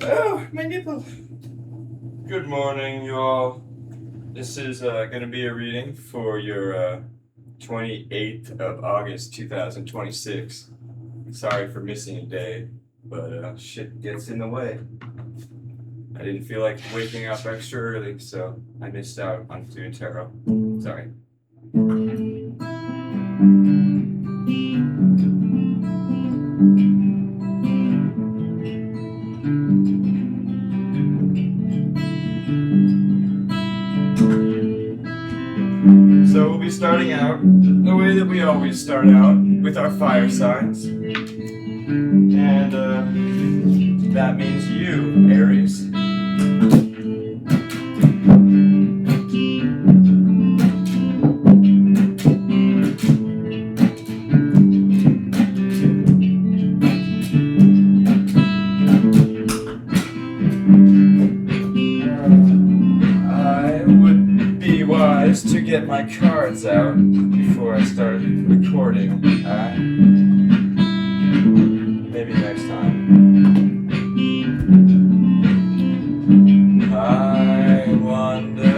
Oh, my nipple. Good morning, you all. This is going to be a reading for your 28th of August 2026. Sorry for missing a day, but shit gets in the way. I didn't feel like waking up extra early, so I missed out on doing tarot. Sorry. So we'll be starting out the way that we always start out, with our fire signs. And that means you, Aries. To get my cards out before I start recording. Maybe next time. I wonder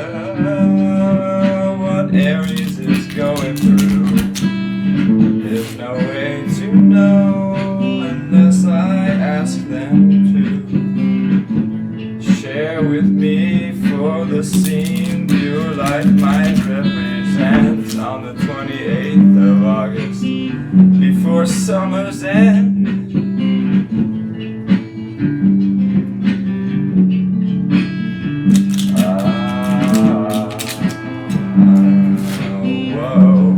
what Aries is going through. There's no way to know unless I ask them to share with me for the scene your life might represent on the 28th of August before summer's end. Whoa.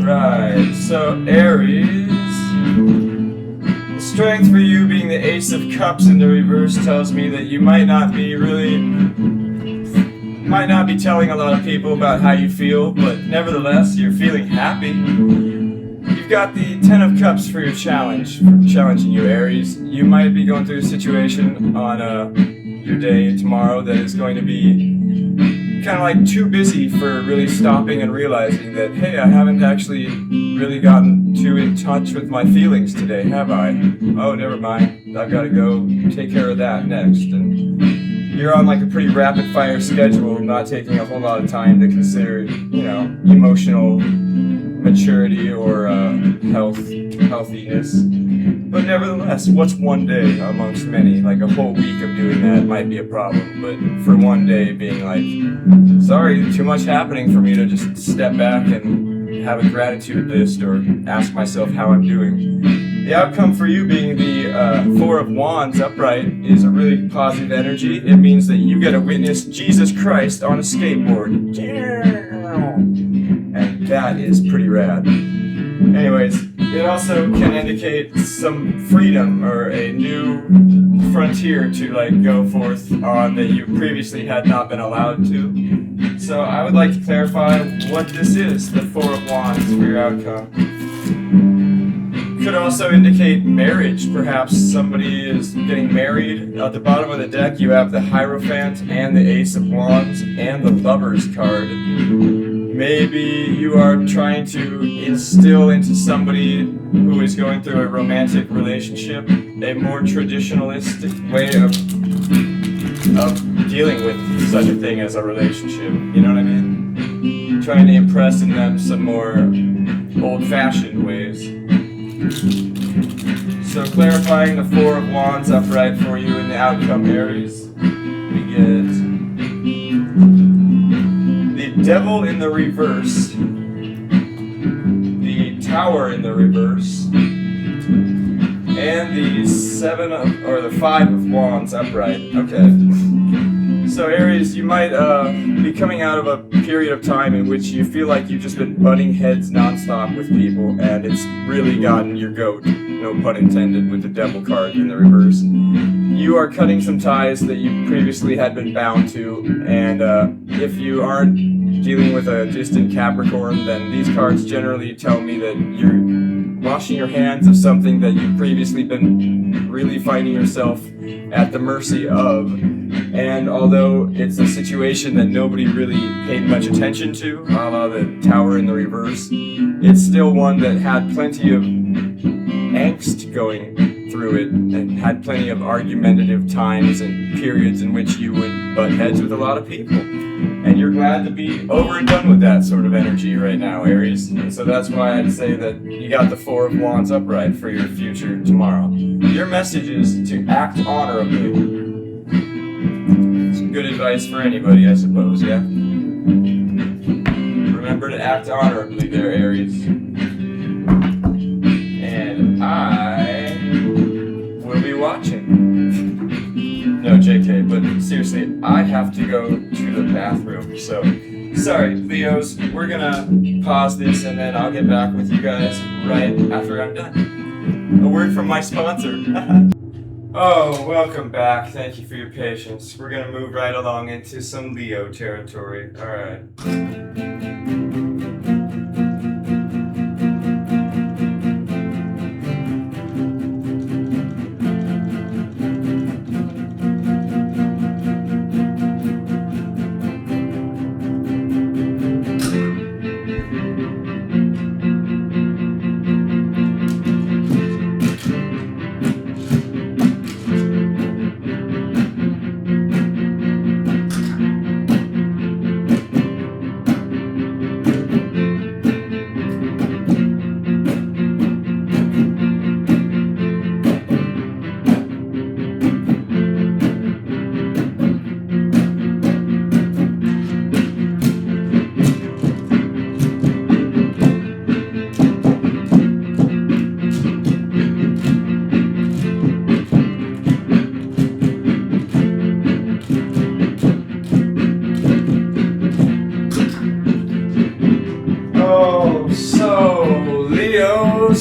Right, so Aries. Strength for you being the Ace of Cups in the reverse tells me that you might not be telling a lot of people about how you feel, but nevertheless, you're feeling happy. You've got the Ten of Cups for your challenge, for challenging you, Aries. You might be going through a situation on your day tomorrow that is going to be kind of like too busy for really stopping and realizing that, hey, I haven't actually really gotten too in touch with my feelings today, have I? Oh, never mind. I've got to go take care of that next. And you're on like a pretty rapid fire schedule, not taking a whole lot of time to consider, emotional maturity or healthiness. But nevertheless, what's one day amongst many? Like a whole week of doing that might be a problem, but for one day being like, sorry, too much happening for me to just step back and have a gratitude list or ask myself how I'm doing. The outcome for you being the Four of Wands upright is a really positive energy. It means that you get to witness Jesus Christ on a skateboard. And that is pretty rad. Anyways, it also can indicate some freedom or a new frontier to go forth on that you previously had not been allowed to. So I would like to clarify what this is, the Four of Wands for your outcome. Could also indicate marriage. Perhaps somebody is getting married. At the bottom of the deck you have the Hierophant and the Ace of Wands and the Lover's card. Maybe you are trying to instill into somebody who is going through a romantic relationship a more traditionalistic way of dealing with such a thing as a relationship. You know what I mean? Trying to impress in them some more old-fashioned ways. So clarifying the Four of Wands upright for you in the outcome, Aries, we get the Devil in the reverse, the Tower in the reverse, and the Five of Wands upright. Okay. So Aries, you might be coming out of a period of time in which you feel like you've just been butting heads nonstop with people, and it's really gotten your goat, no pun intended, with the Devil card in the reverse. You are cutting some ties that you previously had been bound to, and if you aren't dealing with a distant Capricorn, then these cards generally tell me that washing your hands of something that you've previously been really finding yourself at the mercy of. And although it's a situation that nobody really paid much attention to, a la the tower in the reverse, it's still one that had plenty of angst going through it and had plenty of argumentative times and periods in which you would butt heads with a lot of people. And you're glad to be over and done with that sort of energy right now, Aries. And so that's why I'd say that you got the Four of Wands upright for your future tomorrow. Your message is to act honorably. Some good advice for anybody, I suppose, yeah? Remember to act honorably there, Aries. And I will be watching. No, JK, but seriously, I have to go to the bathroom, so sorry, Leos, we're gonna pause this and then I'll get back with you guys right after I'm done. A word from my sponsor. Oh, welcome back. Thank you for your patience. We're gonna move right along into some Leo territory. Alright.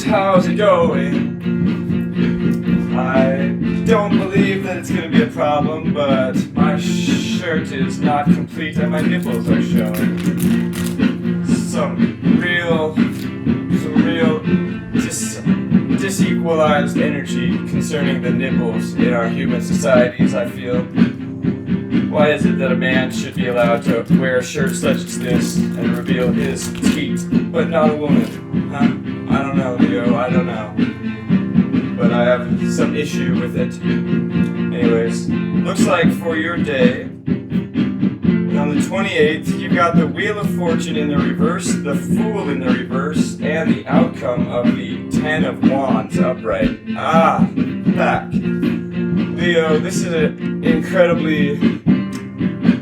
How's it going? I don't believe that it's going to be a problem, but my shirt is not complete and my nipples are showing. Some real disequalized energy concerning the nipples in our human societies, I feel. Why is it that a man should be allowed to wear a shirt such as this and reveal his teeth, but not a woman? Huh? I don't know, Leo, I don't know. But I have some issue with it. Anyways, looks like for your day, on the 28th, you've got the Wheel of Fortune in the reverse, the Fool in the reverse, and the outcome of the Ten of Wands upright. Ah, back. Leo, this is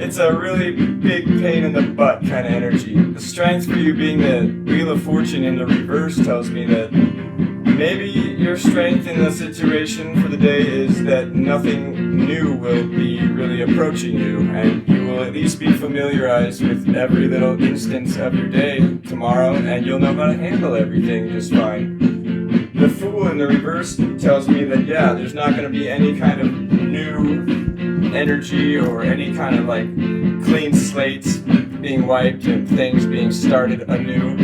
it's a really big pain in the butt kind of energy. The strength for you being the Wheel of Fortune in the reverse tells me that maybe your strength in the situation for the day is that nothing new will be really approaching you, and you will at least be familiarized with every little instance of your day tomorrow, and you'll know how to handle everything just fine. The Fool in the reverse tells me that, yeah, there's not going to be any kind of new energy or any kind of like clean slates being wiped and things being started anew.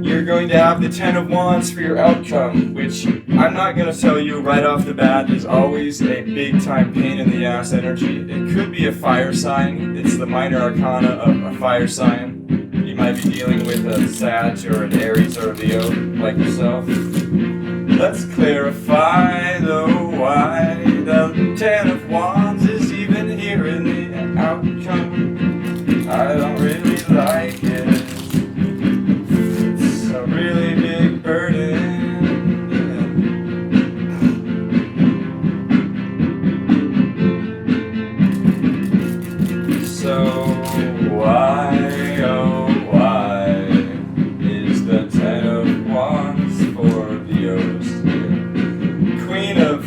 You're going to have the Ten of Wands for your outcome, which I'm not going to tell you right off the bat is always a big time pain in the ass energy. It could be a fire sign. It's the minor arcana of a fire sign. You might be dealing with a Sag or an Aries or a Leo like yourself. Let's clarify though why the Ten of Wands is even here in the outcome. I don't really like it. It's a really big burden. So why, oh why, is the Ten of Wands for Leos here? Queen of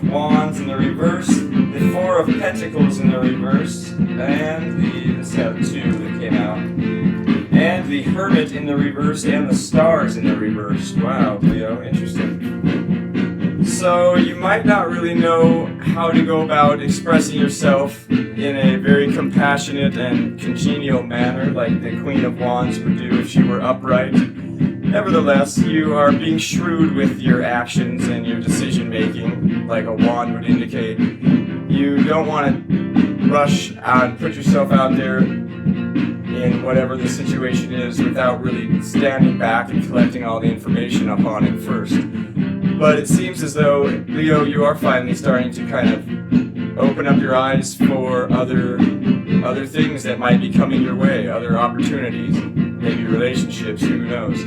Wands in the reverse, the Four of Pentacles in the reverse, and let's have two that came out, and the Hermit in the reverse, and the Stars in the reverse. Wow, Leo, interesting. So you might not really know how to go about expressing yourself in a very compassionate and congenial manner like the Queen of Wands would do if she were upright. Nevertheless, you are being shrewd with your actions and your decision making, like a wand would indicate. You don't want to rush out and put yourself out there in whatever the situation is without really standing back and collecting all the information upon it first. But it seems as though, Leo, you are finally starting to kind of open up your eyes for other things that might be coming your way, other opportunities, maybe relationships, who knows.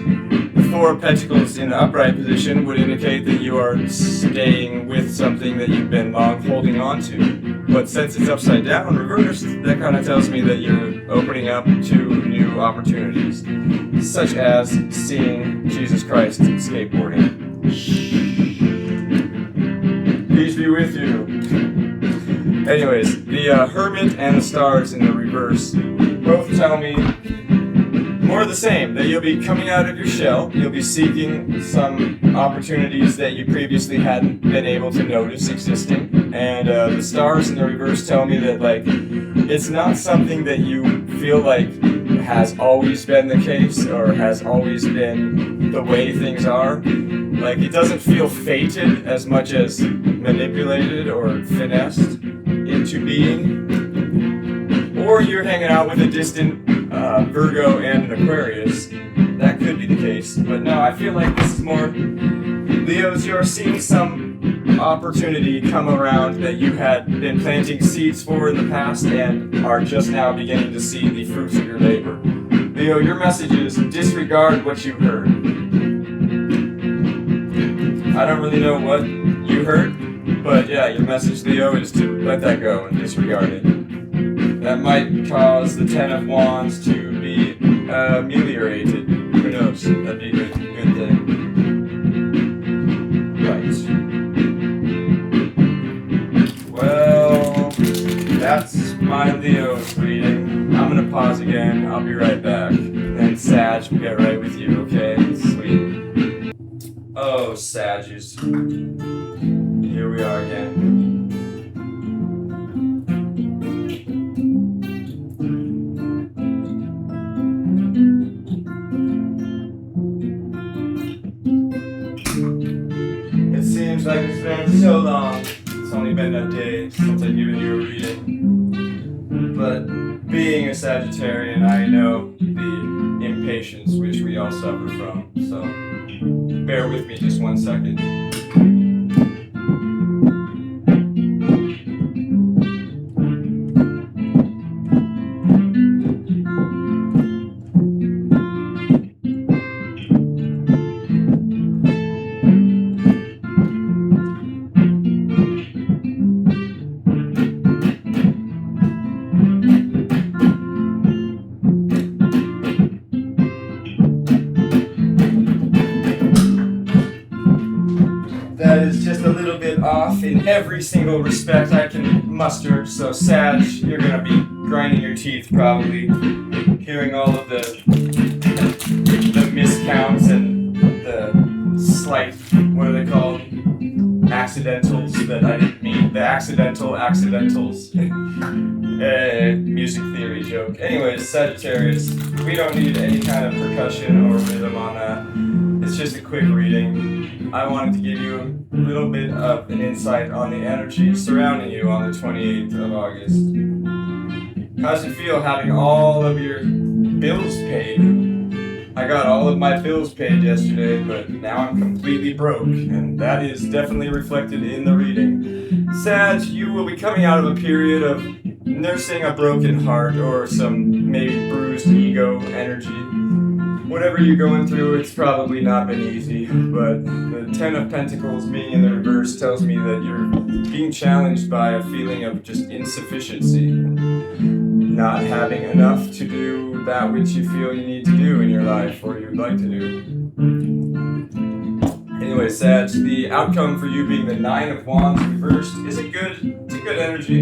The Four of Pentacles in the upright position would indicate that you are staying with something that you've been long holding on to. But since it's upside down, reversed, that kind of tells me that you're opening up to new opportunities, such as seeing Jesus Christ skateboarding. Peace be with you. Anyways, the Hermit and the Stars in the reverse both tell me more of the same, that you'll be coming out of your shell, you'll be seeking some opportunities that you previously hadn't been able to notice existing, and the stars in the reverse tell me that, like, it's not something that you feel like has always been the case or has always been the way things are. Like, it doesn't feel fated as much as manipulated or finessed into being. Or you're hanging out with a distant Virgo and an Aquarius. That could be the case. But no, I feel like this is more Leos, you're seeing some opportunity come around that you had been planting seeds for in the past and are just now beginning to see the fruits of your labor. Leo, your message is disregard what you heard. I don't really know what you heard, but yeah, your message, Leo, is to let that go and disregard it. That might cause the Ten of Wands to be ameliorated. Who knows? That'd be a good thing. Right. Well, that's my Leo's reading. I'm gonna pause again. I'll be right back. And then Sag will get right with you, okay? Sweet. Oh, Sages. Here we are again. It seems like it's been so long. It's only been a day since I've given you a reading. But being a Sagittarian, I know the impatience which we all suffer from. So bear with me just 1 second. That is just a little bit off in every single respect I can muster. So Sag, you're gonna be grinding your teeth probably, hearing all of the miscounts and the slight, what are they called? Accidentals that I didn't mean. The accidentals. Music theory joke. Anyways, Sagittarius, we don't need any kind of percussion or rhythm on that. It's just a quick reading. I wanted to give you a little bit of an insight on the energy surrounding you on the 28th of August. How does it feel having all of your bills paid? I got all of my bills paid yesterday, but now I'm completely broke, and that is definitely reflected in the reading. Sag, you will be coming out of a period of nursing a broken heart or some maybe bruised ego energy. Whatever you're going through, it's probably not been easy, but the Ten of Pentacles being in the reverse tells me that you're being challenged by a feeling of just insufficiency, not having enough to do that which you feel you need to do in your life or you'd like to do. Anyway, Sag, the outcome for you being the Nine of Wands reversed is it's a good energy.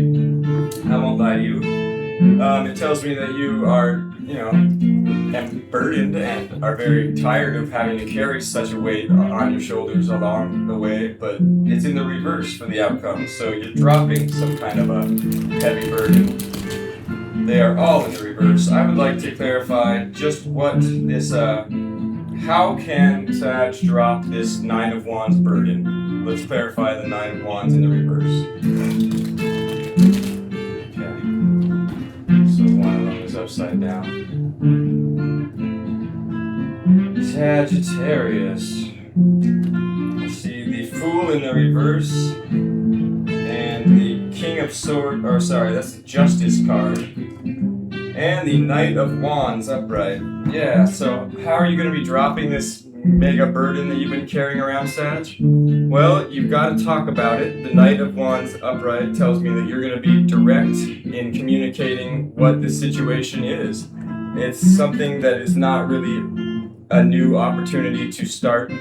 I won't lie to you. It tells me that you are, burdened and are very tired of having to carry such a weight on your shoulders along the way, but it's in the reverse for the outcome, so you're dropping some kind of a heavy burden. They are all in the reverse. I would like to clarify just what this how can Sag drop this Nine of Wands burden? Let's clarify the Nine of Wands in the reverse. Okay. So one of them is upside down. Sagittarius. Let's see, the Fool in the reverse. And the King of Swords, or sorry, that's the Justice card. And the Knight of Wands upright. Yeah, so how are you going to be dropping this mega burden that you've been carrying around, Sag? Well, you've got to talk about it. The Knight of Wands upright tells me that you're going to be direct in communicating what the situation is. It's something that is not really a new opportunity to start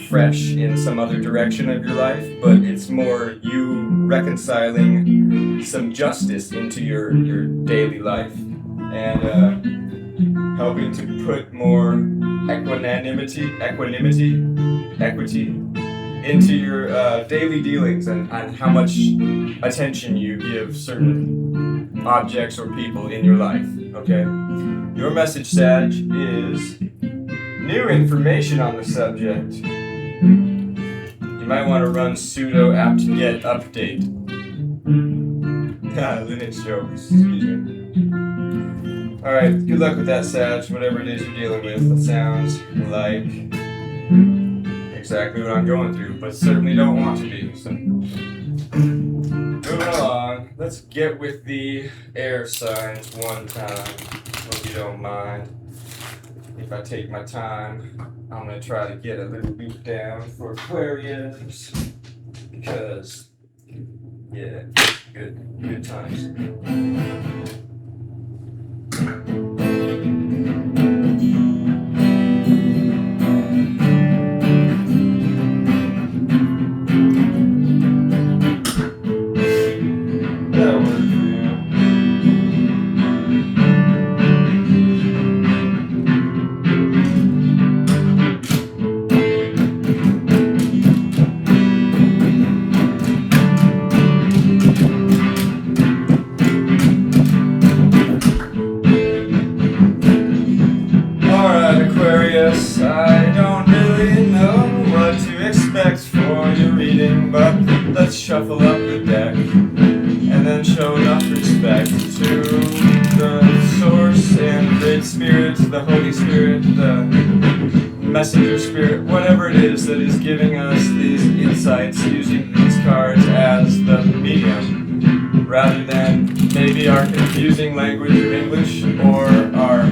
fresh in some other direction of your life, but it's more you reconciling some justice into your daily life and helping to put more equity into your daily dealings and how much attention you give certain objects or people in your life, okay? Your message, Sag, is new information on the subject. You might want to run sudo apt-get update. Lineage jokes, excuse me. Alright, good luck with that, Sag. Whatever it is you're dealing with, that sounds like exactly what I'm going through, but certainly don't want to be. So, moving along, let's get with the air signs one time. Hope you don't mind. If I take my time, I'm going to try to get a little beat down for Aquarius. Because, yeah, good times. Let's shuffle up the deck and then show enough respect to the source and great spirit, the Holy Spirit, the messenger spirit, whatever it is that is giving us these insights using these cards as the medium, rather than maybe our confusing language of English or our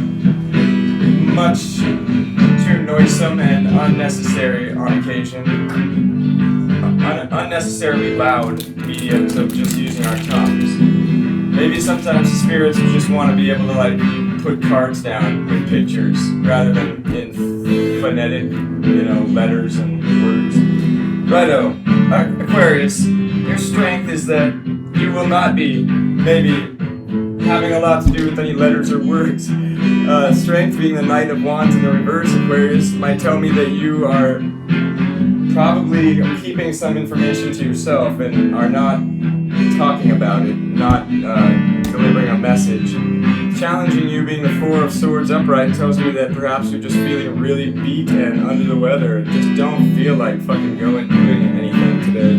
much too noisome and unnecessary on occasion. Unnecessarily loud mediums of just using our tongues. Maybe sometimes the spirits just want to be able to put cards down with pictures rather than in phonetic, letters and words. Righto, Aquarius, your strength is that you will not be maybe having a lot to do with any letters or words. Strength being the Knight of Wands in the reverse, Aquarius, might tell me that you are probably keeping some information to yourself and are not talking about it, not delivering a message. Challenging you being the Four of Swords upright tells me that perhaps you're just feeling really beat and under the weather and just don't feel like fucking doing anything today.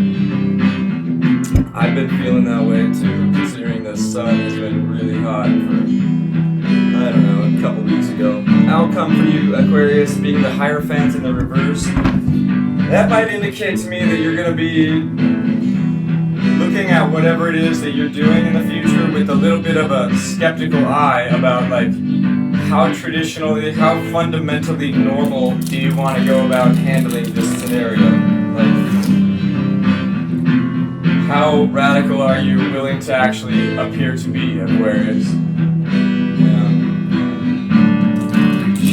I've been feeling that way too, considering the sun has been really hot for, a couple weeks ago. Outcome for you, Aquarius, being the Hierophant in the reverse. That might indicate to me that you're going to be looking at whatever it is that you're doing in the future with a little bit of a skeptical eye about how fundamentally normal do you want to go about handling this scenario? How radical are you willing to actually appear to be, Aquarius?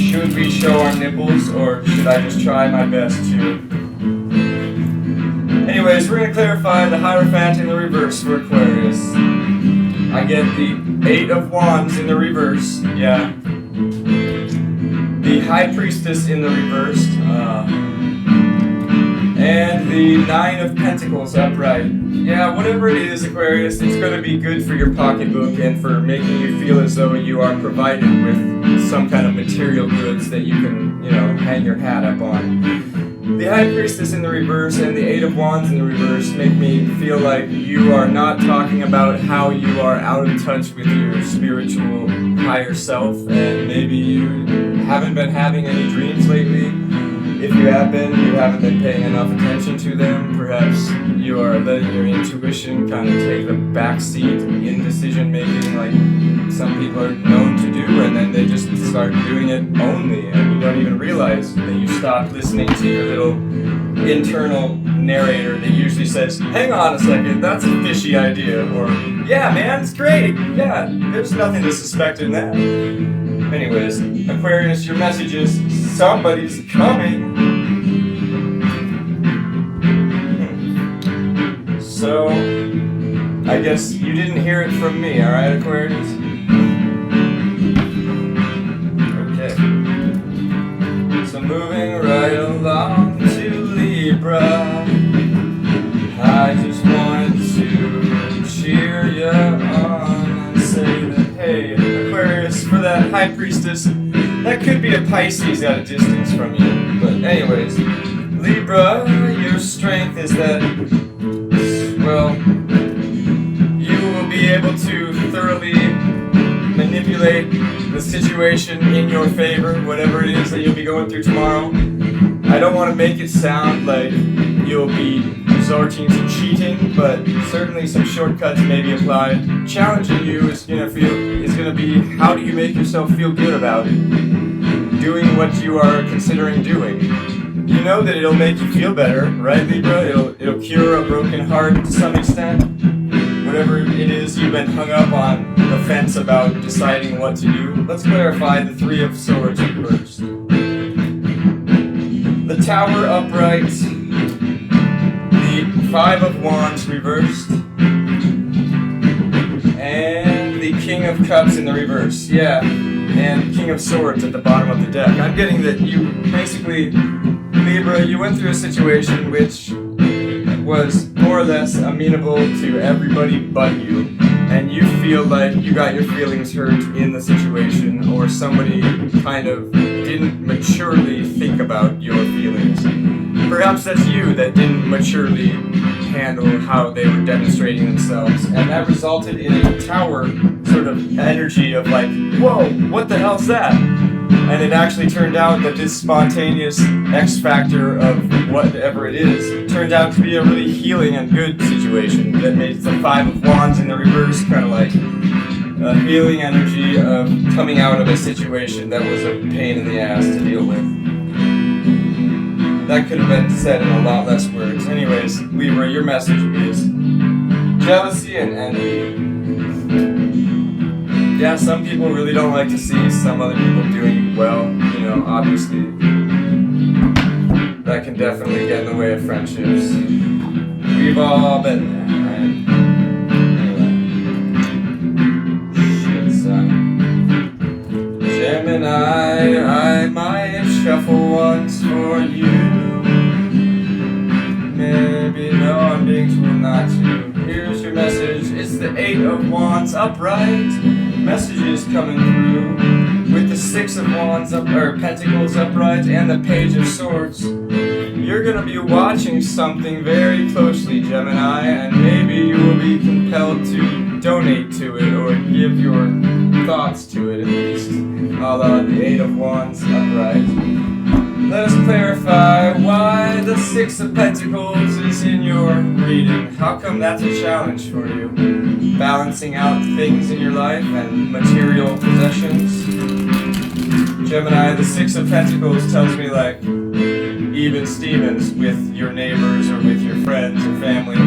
Should we show our nipples, or should I just try my best to? Anyways, we're going to clarify the Hierophant in the reverse for Aquarius. I get the Eight of Wands in the reverse, yeah. The High Priestess in the reverse, and the Nine of Pentacles upright. Yeah, whatever it is, Aquarius, it's going to be good for your pocketbook and for making you feel as though you are provided with some kind of material goods that you can, hang your hat up on. The High Priestess in the reverse and the Eight of Wands in the reverse make me feel like you are not talking about how you are out of touch with your spiritual higher self, and maybe you haven't been having any dreams lately. If you have been, you haven't been paying enough attention to them. Perhaps you are letting your intuition kind of take the back seat in decision making, like some people are known to do, and then they just start doing it only, and you don't even realize that you stopped listening to your little internal narrator that usually says, "Hang on a second, that's a fishy idea," or "Yeah, man, it's great. Yeah, there's nothing to suspect in that." Anyways, Aquarius, your message is somebody's coming. So, I guess you didn't hear it from me, alright, Aquarius? Okay. So moving right along to Libra, I just wanted to cheer you on and say that, hey, Aquarius, for that High Priestess, that could be a Pisces at a distance from you. But anyways, Libra, your strength is that, well, you will be able to thoroughly manipulate the situation in your favor, whatever it is that you'll be going through tomorrow. I don't want to make it sound like you'll be resorting to cheating, but certainly some shortcuts may be applied. Challenging you is gonna be, how do you make yourself feel good about it? Doing what you are considering doing. You know that it'll make you feel better, right, Libra? It'll cure a broken heart to some extent. Whatever it is you've been hung up on the fence about deciding what to do. Let's clarify the Three of Swords reversed. The Tower upright, the Five of Wands reversed, and the King of Cups in the reverse. Yeah, and King of Swords at the bottom of the deck. I'm getting that you basically, Libra, you went through a situation which was more or less amenable to everybody but you, and you feel like you got your feelings hurt in the situation, or somebody kind of didn't maturely think about your feelings. Perhaps that's you that didn't maturely handle how they were demonstrating themselves, and that resulted in a tower sort of energy of like, whoa, what the hell's that? And it actually turned out that this spontaneous X factor of whatever it is turned out to be a really healing and good situation that made the Five of Wands in the reverse kind of like a healing energy of coming out of a situation that was a pain in the ass to deal with. That could have been said in a lot less words. Anyways, Libra, your message is jealousy and envy. Yeah, some people really don't like to see some other people doing well, obviously. That can definitely get in the way of friendships. We've all been there, right? Anyway. Shit, son. Gemini, I might shuffle once for you. Maybe no, I'm being told not to. Here's your message. It's the Eight of Wands upright. Messages coming through with the Six of Wands Pentacles upright and the Page of Swords. You're gonna be watching something very closely, Gemini, and maybe you will be compelled to donate to it or give your thoughts to it at least, a la the Eight of Wands upright. Let us clarify why the Six of Pentacles is in your reading. How come that's a challenge for you? Balancing out things in your life and material possessions. Gemini, the Six of Pentacles tells me like even Stevens with your neighbors or with your friends or family.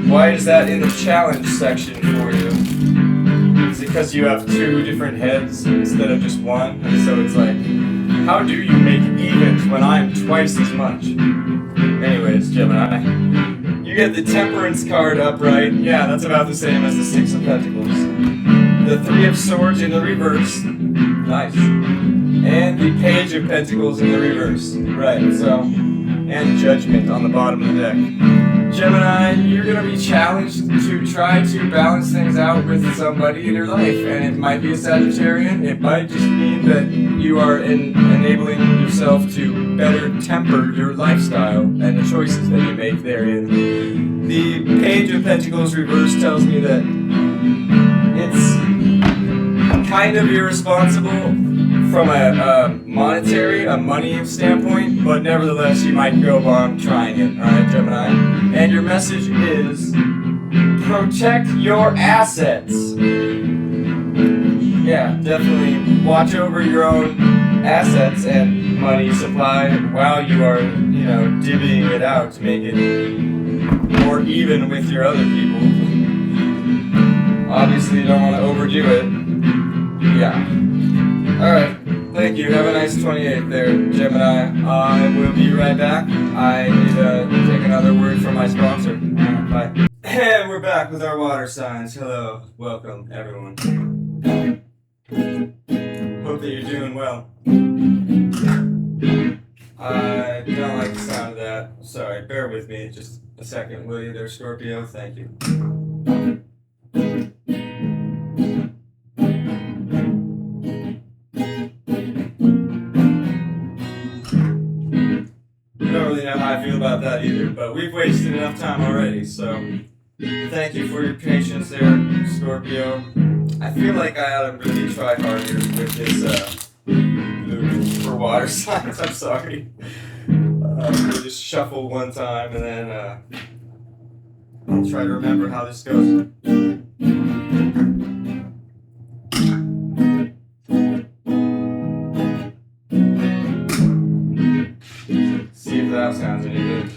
Why is that in the challenge section for you? Is it because you have two different heads instead of just one? And so it's like, how do you make evens when I'm twice as much? Anyways, Gemini, you get the Temperance card upright. Yeah, that's about the same as the Six of Pentacles. The Three of Swords in the reverse. Nice. And the Page of Pentacles in the reverse. Right, so, and Judgment on the bottom of the deck. Gemini, you're going to be challenged to try to balance things out with somebody in your life. And it might be a Sagittarian. It might just mean that you are enabling yourself to better temper your lifestyle and the choices that you make therein. The Page of Pentacles reverse tells me that it's kind of irresponsible from a money standpoint, but nevertheless you might go on trying it, alright, Gemini? And your message is, protect your assets. Yeah, definitely watch over your own assets and money supply while you are, divvying it out to make it more even with your other people. Obviously you don't want to overdo it. Yeah. Alright. Thank you. Have a nice 28th there, Gemini. I will be right back. I need to take another word from my sponsor. Bye. And we're back with our water signs. Hello. Welcome, everyone. Hope that you're doing well. I don't like the sound of that. Sorry. Bear with me just a second, will you there, Scorpio? Thank you. I feel about that either, but we've wasted enough time already, so thank you for your patience there, Scorpio. I feel like I ought to really try harder with this loop for water signs. I'm sorry. We'll just shuffle one time and then I'll try to remember how this goes. That sounds any good.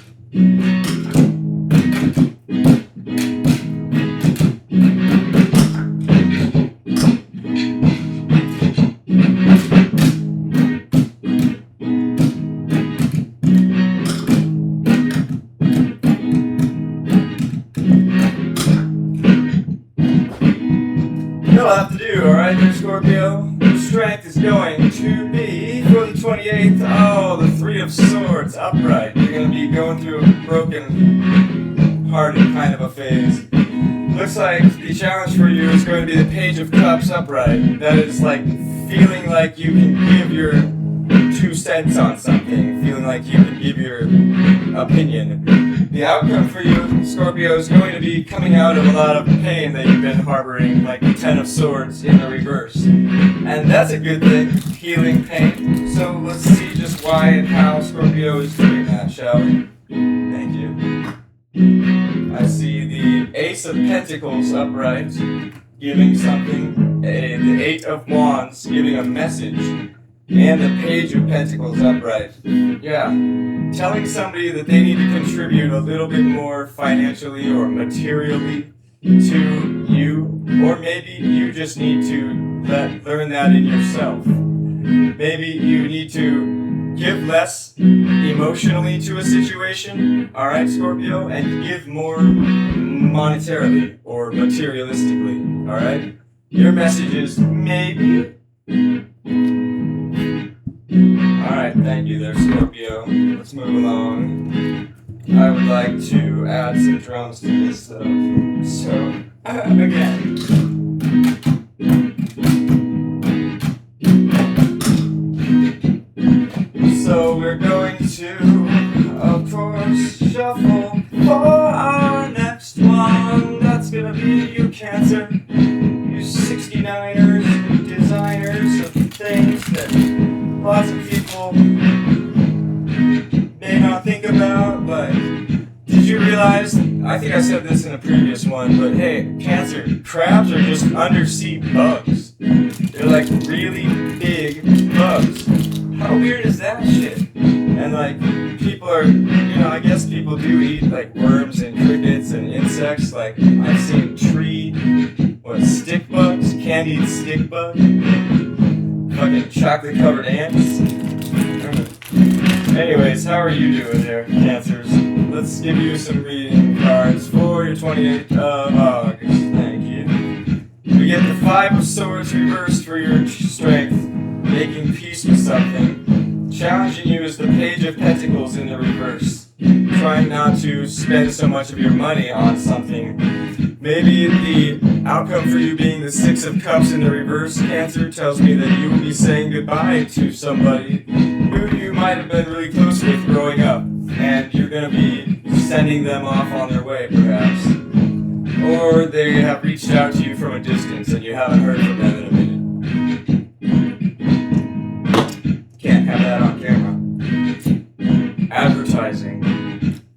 You'll have to do, alright there, Scorpio? Your strength is going to be, for the 28th, the 3 of Swords, upright. You're going to be going through a broken-hearted kind of a phase. Looks like the challenge for you is going to be the Page of Cups, upright. That is like feeling like you can give your 2 cents on something, feeling like you can give your opinion. The outcome for you, Scorpio, is going to be coming out of a lot of pain that you've been harboring, like the 10 of Swords in the reverse. And that's a good thing, healing pain. So let's see just why and how Scorpio is doing that, shall we? Thank you. I see the Ace of Pentacles upright, giving something, the 8 of Wands, giving a message, and the Page of Pentacles upright. Yeah. Telling somebody that they need to contribute a little bit more financially or materially to you, or maybe you just need to learn that in yourself. Maybe you need to give less emotionally to a situation, alright, Scorpio, and give more monetarily or materialistically, alright? Your message is maybe. Alright, thank you there, Scorpio. Let's move along. I would like to add some drums to this, though. So, again. So we're going to, of course, shuffle for our next one. That's gonna be you, Cancer. You 69ers, designers of things that lots of people may not think about, but did you realize, I think I said this in a previous one, but hey, Cancer, crabs are just undersea bugs. They're like really big bugs. How weird is that shit? And like, people are, I guess people do eat like worms and crickets and insects. Like, I've seen stick bugs, candied stick bug, fucking chocolate covered ants. Anyways, how are you doing there, Cancers? Let's give you some reading cards for your 28th of August. Thank you. We get the 5 of Swords reversed for your strength, making peace with something. Challenging you is the Page of Pentacles in the reverse. trying not to spend so much of your money on something. Maybe the outcome for you being the Six of Cups in the reverse, Cancer, tells me that you will be saying goodbye to somebody who you might have been really close with growing up, and you're going to be sending them off on their way, perhaps. Or they have reached out to you from a distance and you haven't heard from them in a minute. Can't have that on camera. Advertising.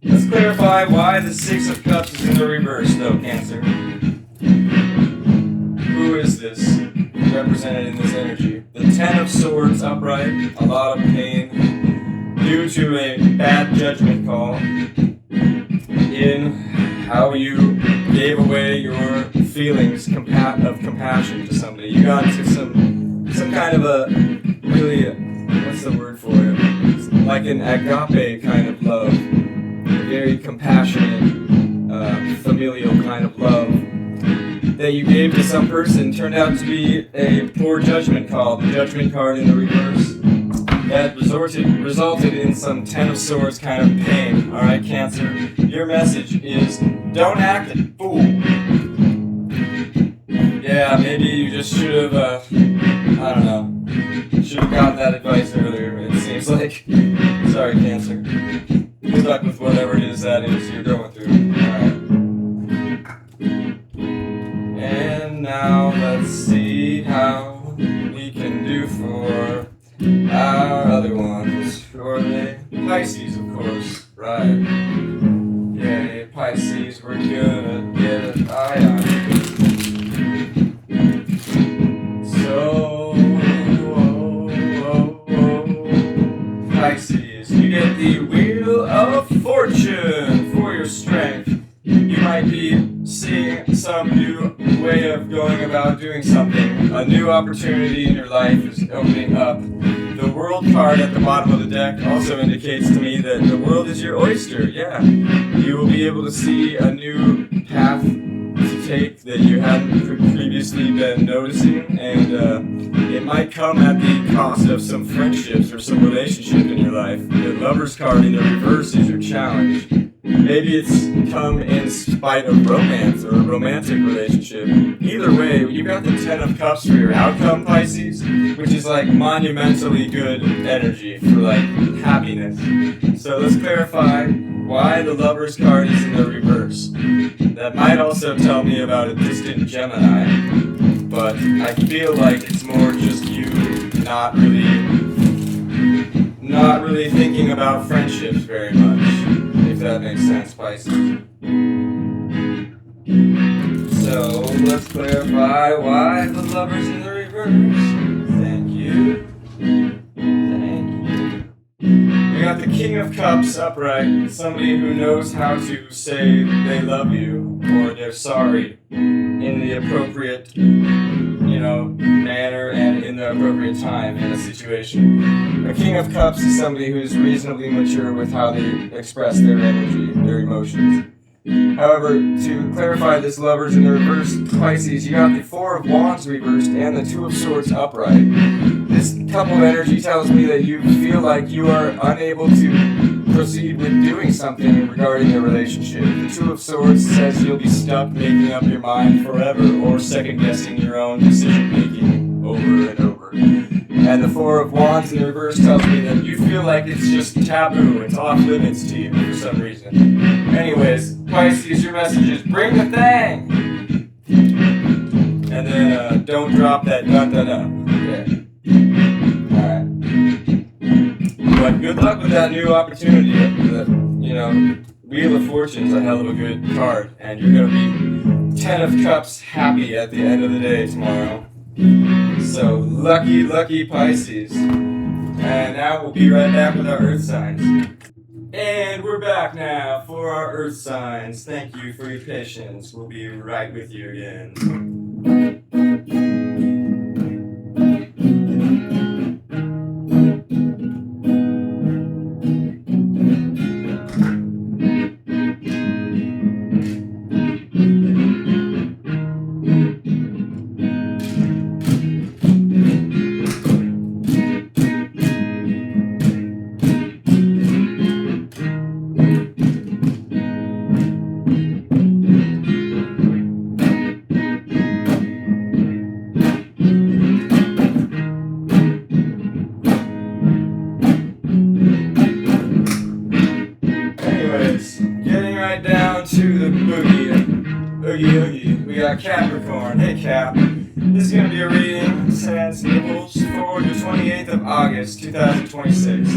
Let's clarify why the Six of Cups is in the reverse, though, Cancer. Who is this represented in this energy? The Ten of Swords upright, a lot of pain due to a bad judgment call in how you gave away your feelings of compassion to somebody. You got into some kind of a really, what's the word for it? It's like an agape kind of love. A very compassionate, familial kind of love that you gave to some person turned out to be a poor judgment call. The judgment card in the reverse that resulted in some Ten of Swords kind of pain. Alright, Cancer, your message is don't act a fool. Yeah, maybe you just should have, I don't know, should have gotten that advice earlier, it seems like. Sorry, Cancer. Good luck with whatever it is that is you're going through. Alright. And now let's see how we can do for our other ones. Who are they? Pisces, of course. Right. Yay, Pisces, we're gonna get an eye on you. So, Pisces, you get the Wheel of Fortune for your strength. You might be seeing some new way of going about doing something. A new opportunity in your life is opening up. The World card at the bottom of the deck also indicates to me that the world is your oyster. Yeah, you will be able to see a new path to take that you hadn't previously been noticing, and it might come at the cost of some friendships or some relationship in your life. The Lover's card in the reverse is your challenge. Maybe it's come in spite of romance or a romantic relationship. Either way, you got the Ten of Cups for your outcome, Pisces, which is like monumentally good energy for like happiness. So let's clarify why the Lover's card is in the reverse. That might also tell me about a distant Gemini, but I feel like it's more just you not really thinking about friendships very much. If that makes sense, Pisces. So, let's clarify why the Lover's in the reverse. Thank you. Thank you. We got the King of Cups upright. Somebody who knows how to say they love you or they're sorry in the appropriate, manner and in the appropriate time in a situation. A King of Cups is somebody who's reasonably mature with how they express their energy, their emotions. However, to clarify this Lover's in the reverse, Pisces, you got the Four of Wands reversed and the Two of Swords upright. This couple of energy tells me that you feel like you are unable to proceed with doing something regarding the relationship. The Two of Swords says you'll be stuck making up your mind forever or second-guessing your own decision-making over and over. And the Four of Wands in the reverse tells me that you feel like it's just taboo, it's off-limits to you for some reason. Anyways, Pisces, your message is bring the thing! And then don't drop that da-da-da. Yeah. Alright. But good luck with that new opportunity. Wheel of Fortune's a hell of a good card, and you're going to be Ten of Cups happy at the end of the day tomorrow. So, lucky Pisces. And now we'll be right back with our Earth signs. And we're back now for our Earth signs. Thank you for your patience. We'll be right with you again. Oogie oogie, we got Capricorn. Hey Cap. This is going to be a reading, sans nibbles, for the 28th of August, 2026.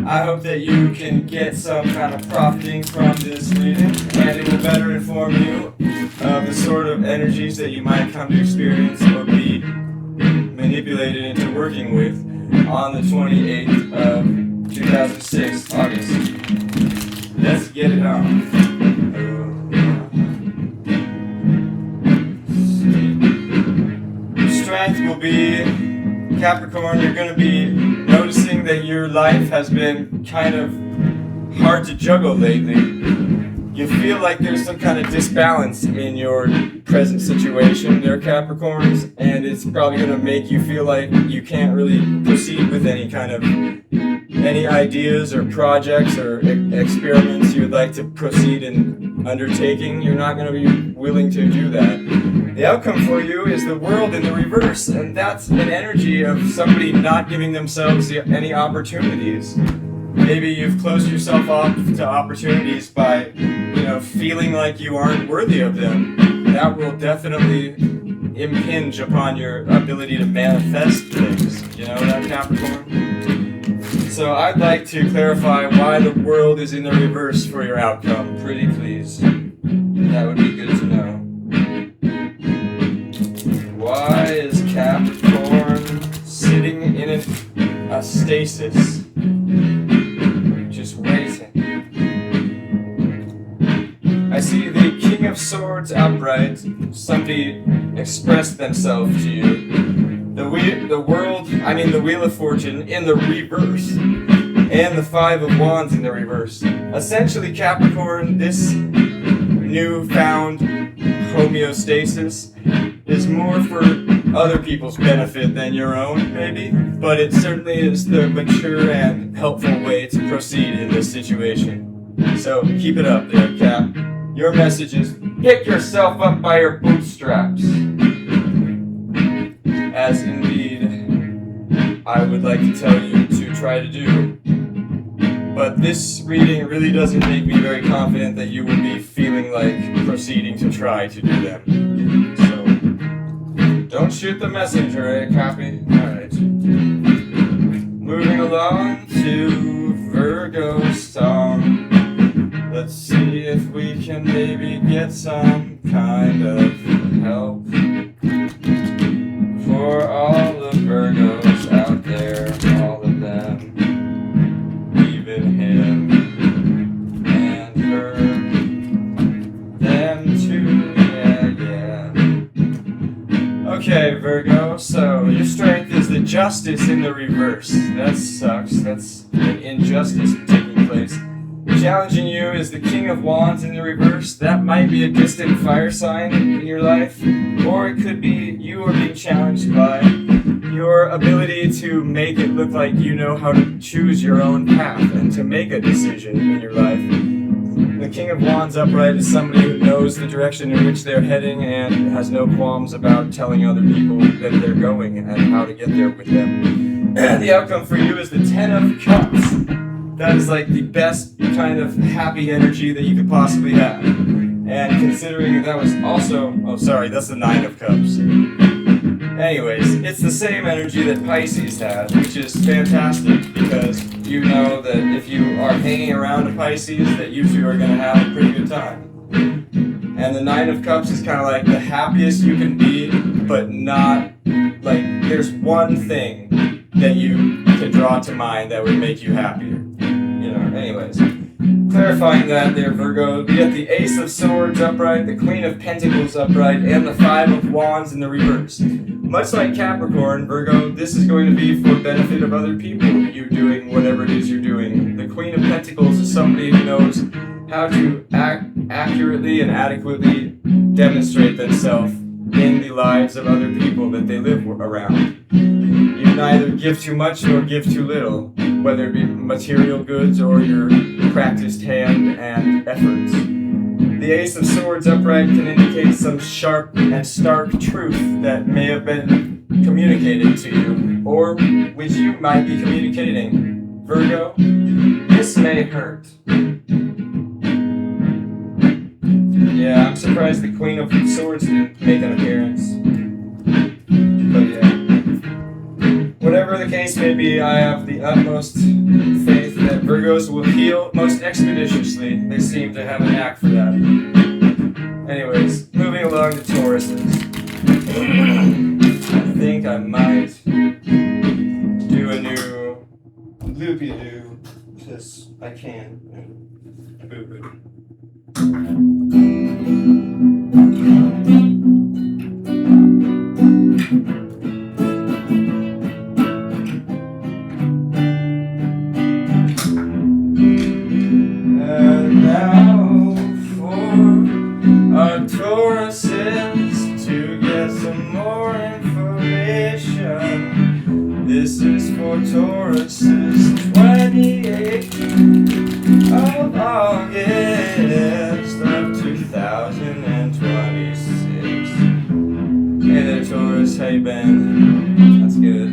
I hope that you can get some kind of profiting from this reading, and it will better inform you of the sort of energies that you might come to experience or be manipulated into working with on the 28th of 2006, August. Let's get it on. Strength will be, Capricorn, you're going to be noticing that your life has been kind of hard to juggle lately. You feel like there's some kind of disbalance in your present situation there, Capricorns, and it's probably going to make you feel like you can't really proceed with any ideas or projects or experiments you would like to proceed in undertaking. You're not going to be willing to do that. The outcome for you is the world in the reverse, and that's an energy of somebody not giving themselves any opportunities. Maybe you've closed yourself off to opportunities by, feeling like you aren't worthy of them. That will definitely impinge upon your ability to manifest things. You know that, Capricorn? So I'd like to clarify why the world is in the reverse for your outcome. Pretty please. That would be good to know. Why is Capricorn sitting in a stasis? Just waiting. I see the King of Swords upright. Somebody expressed themselves to you. The Wheel of Fortune in the reverse. And the Five of Wands in the reverse. Essentially, Capricorn, this newfound homeostasis is more for other people's benefit than your own, maybe, but it certainly is the mature and helpful way to proceed in this situation. So keep it up there, Cap. Your message is pick yourself up by your bootstraps. As indeed I would like to tell you to try to do. But this reading really doesn't make me very confident that you will be feeling like proceeding to try to do them. So don't shoot the messenger, eh, Cappy? Alright. Moving along to Virgo's song. Let's see if we can maybe get some kind of help for all the Virgos out there, all of them, even him and her, them too, yeah. Okay, Virgo, so your strength is the Justice in the reverse. That sucks. That's an injustice taking place. Challenging you is the King of Wands in the reverse. That might be a distant fire sign in your life, or it could be you are being challenged by your ability to make it look like you know how to choose your own path and to make a decision in your life. The King of Wands upright is somebody who knows the direction in which they're heading and has no qualms about telling other people that they're going and how to get there with them. The outcome for you is the Ten of Cups. That is like the best kind of happy energy that you could possibly have. And considering that was also, that's the Nine of Cups. Anyways, it's the same energy that Pisces has, which is fantastic because you know that if you are hanging around a Pisces, that you two are going to have a pretty good time. And the Nine of Cups is kind of like the happiest you can be, but not, like, there's one thing that you can draw to mind that would make you happier. Anyways, clarifying that there, Virgo, we got the Ace of Swords upright, the Queen of Pentacles upright, and the Five of Wands in the reverse. Much like Capricorn, Virgo, this is going to be for benefit of other people, you doing whatever it is you're doing. The Queen of Pentacles is somebody who knows how to accurately and adequately demonstrate themselves in the lives of other people that they live around. You neither give too much nor give too little, whether it be material goods or your practiced hand and efforts. The Ace of Swords upright can indicate some sharp and stark truth that may have been communicated to you, or which you might be communicating. Virgo, this may hurt. Yeah, I'm surprised surprised the Queen of Swords didn't make an appearance. But yeah. Whatever the case may be, I have the utmost faith that Virgos will heal most expeditiously. They seem to have a knack for that. Anyways, moving along to Tauruses. I think I might do a new loopy-doo, because I can. Boo-boo. And now for our Tauruses to get some more information. This is for Tauruses 28th of August of 2026. Hey there, Taurus. How you been? That's good.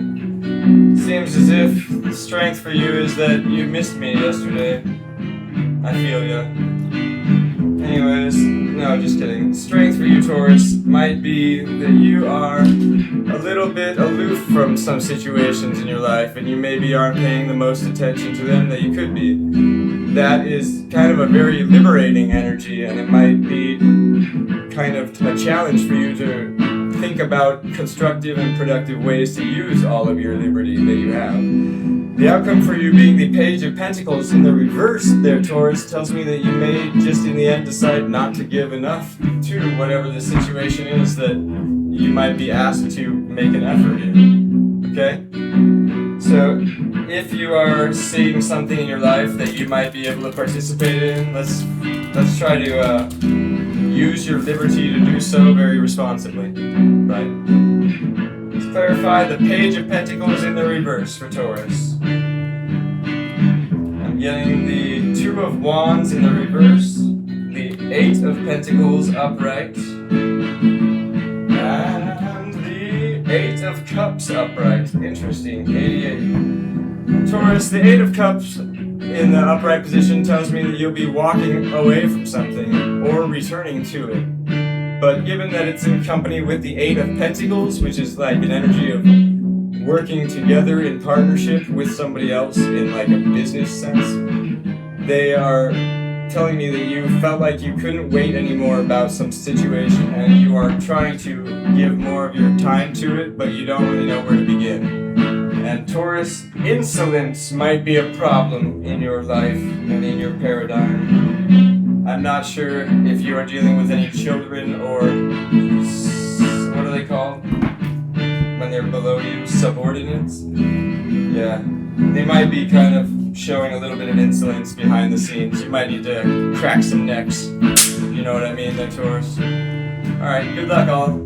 Seems as if the strength for you is that you missed me yesterday. I feel ya. Anyways, no, just kidding. Strength for you, Taurus, might be that you are a little bit aloof from some situations in your life, and you maybe aren't paying the most attention to them that you could be. That is kind of a very liberating energy, and it might be kind of a challenge for you to think about constructive and productive ways to use all of your liberty that you have. The outcome for you being the Page of Pentacles in the reverse there, Taurus, tells me that you may just in the end decide not to give enough to whatever the situation is that you might be asked to make an effort in. Okay? So, if you are seeing something in your life that you might be able to participate in, let's try to use your liberty to do so very responsibly. Right? Let's clarify the Page of Pentacles in the reverse for Taurus. I'm getting the Two of Wands in the reverse, the Eight of Pentacles upright, and the Eight of Cups upright. Interesting. 88. Taurus, the Eight of Cups in the upright position tells me that you'll be walking away from something or returning to it. But given that it's in company with the Eight of Pentacles, which is like an energy of working together in partnership with somebody else in like a business sense, they are telling me that you felt like you couldn't wait anymore about some situation and you are trying to give more of your time to it, but you don't really know where to begin. And Taurus, insolence might be a problem in your life and in your paradigm. I'm not sure if you are dealing with any children or, what are they called when they're below you? Subordinates? Yeah. They might be kind of showing a little bit of insolence behind the scenes. You might need to crack some necks. You know what I mean there, Taurus? Alright, good luck all.